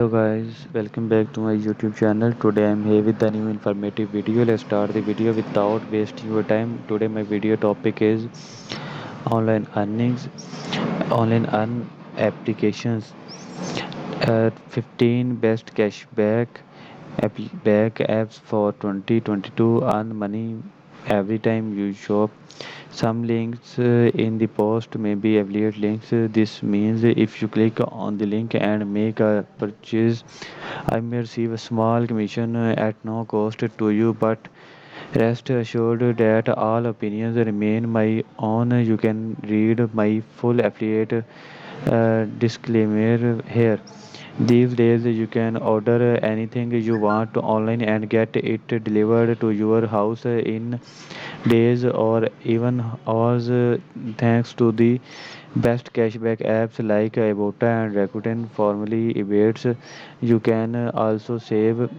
Hello guys, welcome back to my YouTube channel. Today I'm here with the new informative video. Let's start the video without wasting your time. Today my video topic is online earnings, online earn applications. 15 best cashback back apps for 2022. Earn money every time you shop. Some links in the post may be affiliate links. This means if you click on the link and make a purchase, I may receive a small commission at no cost to you, but rest assured that all opinions remain my own. You can read my full affiliate disclaimer here. These days, you can order anything you want online and get it delivered to your house in days or even hours, thanks to the best cashback apps like Ibotta and Rakuten, formerly Ebates. You can also save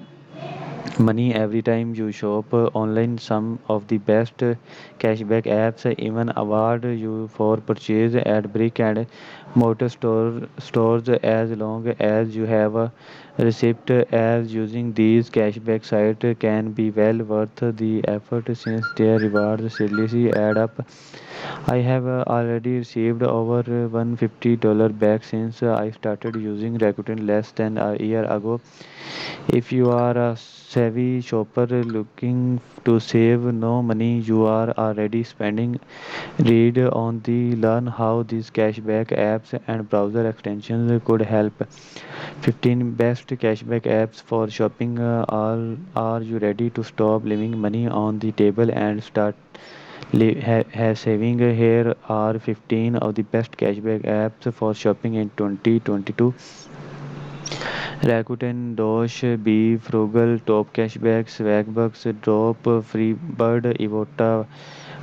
money every time you shop online. Some of the best cashback apps even award you for purchase at brick and mortar stores as long as you have a receipt. As using these cashback sites can be well worth the effort since their rewards seriously add up. I have already received over $150 back since I started using Rakuten less than a year ago. If you are a savvy shopper looking to save no money you are already spending, read on the learn how these cashback apps and browser extensions could help. 15 best cashback apps for shopping. Are you ready to stop leaving money on the table and start saving? Here are 15 of the best cashback apps for shopping in 2022. Rakuten, Dosh, Be Frugal, Top Cashback, Swagbucks, Drop, Freebird, Evota,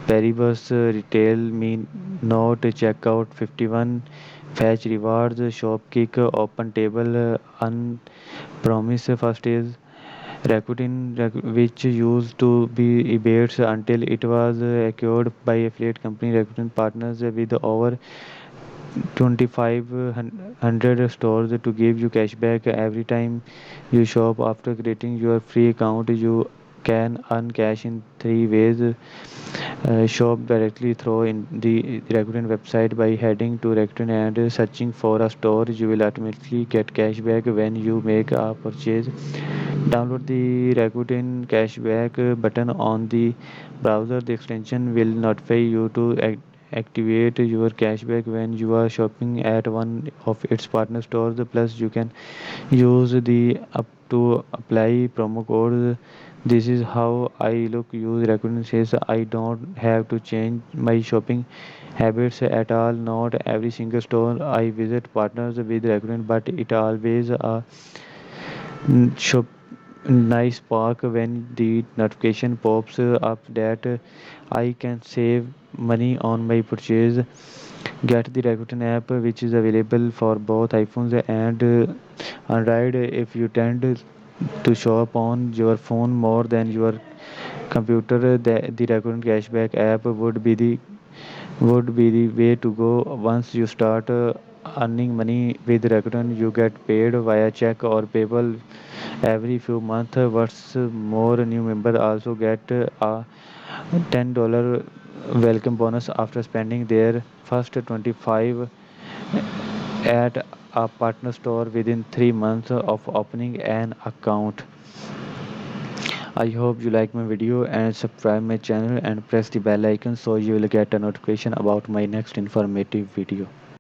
Peribus, Retail Me Note, Checkout 51, Fetch Rewards, Shopkick, Open Table, Unpromise First is Rakuten, which used to be Ebates until it was acquired by affiliate company Rakuten partners with over 2500 stores to give you cashback every time you shop. After creating your free account, you can earn cash in three ways. Shop directly through in the Rakuten website by heading to Rakuten and searching for a store. You will automatically get cashback when you make a purchase. Download the Rakuten cashback button on the browser. The extension will notify you to activate your cashback when you are shopping at one of its partner stores. Plus, you can use the up to apply promo code. This is how I look. Use Rakuten says I don't have to change my shopping habits at all. Not every single store I visit partners with Rakuten, but it always a shop nice park when the notification pops up that I can save money on my purchase. Get the Rakuten app, which is available for both iPhones and Android. If you tend to shop on your phone more than your computer, the Rakuten cashback app would be the way to go. Once you start earning money with Rakuten, you get paid via check or PayPal every few months. What's more, new member also get a $10 welcome bonus after spending their first 25 at a partner store within 3 months of opening an account. I hope you like my video and subscribe my channel and press the bell icon so you will get a notification about my next informative video.